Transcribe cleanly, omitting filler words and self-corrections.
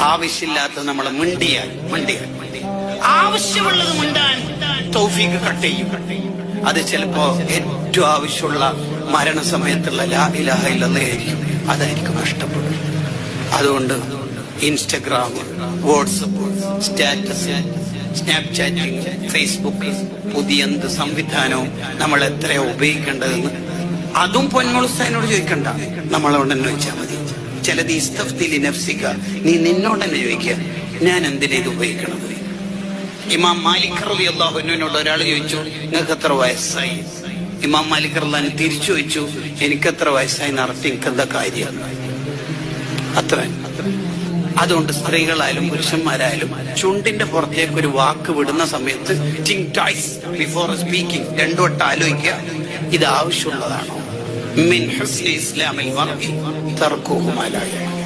ആവശ്യമില്ലാത്ത നമ്മൾ മിണ്ടിയാൽ ആവശ്യമുള്ളത് മിണ്ടാൻ തൗഫീഖ് കട്ട് ചെയ്യും. അത് ചിലപ്പോ ഏറ്റവും ആവശ്യമുള്ള മരണസമയത്തുള്ള ലാ ഇലാഹ ഇല്ലല്ലാഹ് ആയിരിക്കും, അതായിരിക്കും നഷ്ടപ്പെടും. അതുകൊണ്ട് ഇൻസ്റ്റഗ്രാം, വാട്സപ്പ്, സ്റ്റാറ്റസ്, സ്നാപ്ചാറ്റിംഗ്, ഫേസ്ബുക്ക്, പുതിയ എന്ത് സംവിധാനവും നമ്മൾ എത്രയോ ഉപയോഗിക്കേണ്ടതെന്ന് അതും പൊന്മുളുസ്താനോട് ചോദിക്കണ്ട, നമ്മളോട് തന്നെ ചോദിച്ചാൽ മതി. ചിലത് ഇസ്തഫ്തിലി നഫ്സിക, നീ നിന്നോട് തന്നെ ചോദിക്കുക, ഞാൻ എന്തിനാ ഇത് ഉപയോഗിക്കണത്. ഇമാം മാലിക് റളിയല്ലാഹു അൻഹുവിനോട് ഒരാൾ ചോദിച്ചു, നിങ്ങൾക്ക് എത്ര വയസ്സായി? ഇമാം മാലിക് റളിയല്ലാഹു അൻഹു തിരിച്ചു ചോദിച്ചു, എനിക്കെത്ര വയസ്സായി നടത്തി, എനിക്കെന്താ കാര്യം? അത്ര. അതുകൊണ്ട് സ്ത്രീകളായാലും പുരുഷന്മാരായാലും ചുണ്ടിന്റെ പുറത്തേക്ക് ഒരു വാക്ക് വിടുന്ന സമയത്ത് തിങ്ക് ട്വൈസ് ബിഫോർ സ്പീക്കിംഗ്, രണ്ടു വട്ടം ആലോചിക്കുക, ഇത് ആവശ്യമുള്ളതാണോ? മിൻ ഹുസ്നി ഇസ്ലാമിൽ മർഇ തർക്കുഹു മാ ലാ യഅ്ലം.